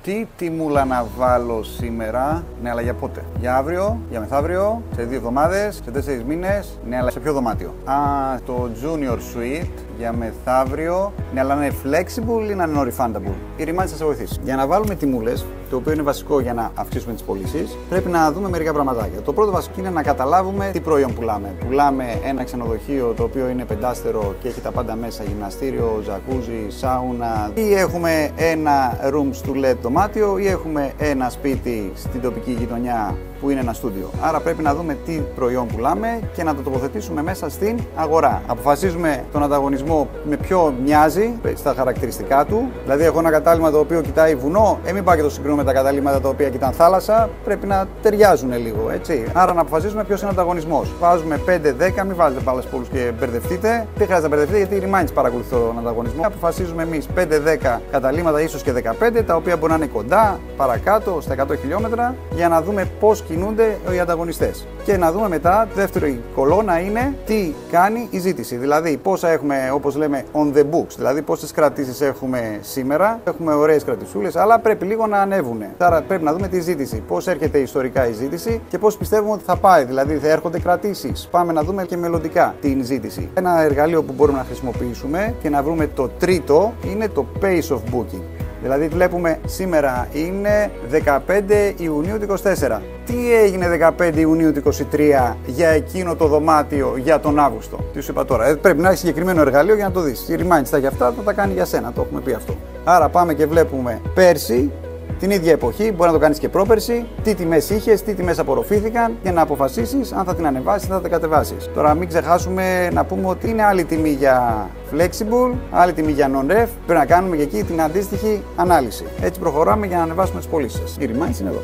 Τι τιμούλα να βάλω σήμερα? Ναι, αλλά για πότε? Για αύριο, για μεθαύριο, σε 2 εβδομάδες, σε 4 μήνες? Ναι, αλλά σε ποιο δωμάτιο? Το Junior Suite για μεθαύριο. Ναι, αλλά να είναι flexible ή να είναι non-refundable? Η Remindz θα σε βοηθήσει. Για να βάλουμε τιμούλες, το οποίο είναι βασικό για να αυξήσουμε τις πωλήσεις, πρέπει να δούμε μερικά πραγματάκια. Το πρώτο βασικό είναι να καταλάβουμε τι προϊόν πουλάμε. Πουλάμε ένα ξενοδοχείο το οποίο είναι πεντάστερο και έχει τα πάντα μέσα: γυμναστήριο, τζακούζι, σάουνα, ή έχουμε ένα rooms to let δωμάτιο, ή έχουμε ένα σπίτι στην τοπική γειτονιά που είναι ένα στούντιο. Άρα πρέπει να δούμε τι προϊόν πουλάμε και να το τοποθετήσουμε μέσα στην αγορά. Αποφασίζουμε τον ανταγωνισμό με ποιο μοιάζει στα χαρακτηριστικά του. Δηλαδή, έχω ένα κατάλημα το οποίο κοιτάει βουνό, μην πάω και το συγκρίνω με τα καταλήμματα τα οποία κοιτάνε θάλασσα. Πρέπει να ταιριάζουν λίγο, έτσι. Άρα να αποφασίζουμε ποιο είναι ο ανταγωνισμός. Βάζουμε 5-10, μην βάζετε μπάλες πολλούς και μπερδευτείτε. Δεν χρειάζεται να μπερδευτείτε, γιατί η Remindz παρακολουθεί τον ανταγωνισμό. Αποφασίζουμε εμείς 5-10 καταλήμματα, ίσως και 15, τα οποία μπορεί να είναι κοντά, παρακάτω, στα 100 χιλιόμετρα, για να δούμε πώς κινούνται οι ανταγωνιστές. Και να δούμε μετά, δεύτερη κολόνα είναι τι κάνει η ζήτηση. Δηλαδή, πόσα έχουμε, όπως λέμε, on the books, δηλαδή πόσες κρατήσεις έχουμε σήμερα. Έχουμε ωραίες κρατησούλες, αλλά πρέπει λίγο να ανέβουν. Άρα πρέπει να δούμε τη ζήτηση. Πώς έρχεται ιστορικά η ζήτηση και πώς πιστεύουμε ότι θα πάει. Δηλαδή, θα έρχονται κρατήσεις. Πάμε να δούμε και μελλοντικά την ζήτηση. Ένα εργαλείο που μπορούμε να χρησιμοποιήσουμε και να βρούμε το τρίτο είναι το pace of booking. Δηλαδή βλέπουμε σήμερα είναι 15 Ιουνίου του 24. Τι έγινε 15 Ιουνίου του 23 για εκείνο το δωμάτιο για τον Αύγουστο? Τι σου είπα τώρα? Πρέπει να έχει συγκεκριμένο εργαλείο για να το δεις. Η Remindz τα για αυτά θα τα κάνει για σένα, το έχουμε πει αυτό. Άρα πάμε και βλέπουμε πέρσι, την ίδια εποχή, μπορεί να το κάνεις και πρόπερσι, τι τιμές είχες, τι τιμές απορροφήθηκαν, για να αποφασίσεις αν θα την ανεβάσεις ή θα την κατεβάσεις. Τώρα μην ξεχάσουμε να πούμε ότι είναι άλλη τιμή για flexible, άλλη τιμή για non-ref. Πρέπει να κάνουμε και εκεί την αντίστοιχη ανάλυση. Έτσι προχωράμε για να ανεβάσουμε τις πωλήσεις σας. Η Remindz είναι εδώ.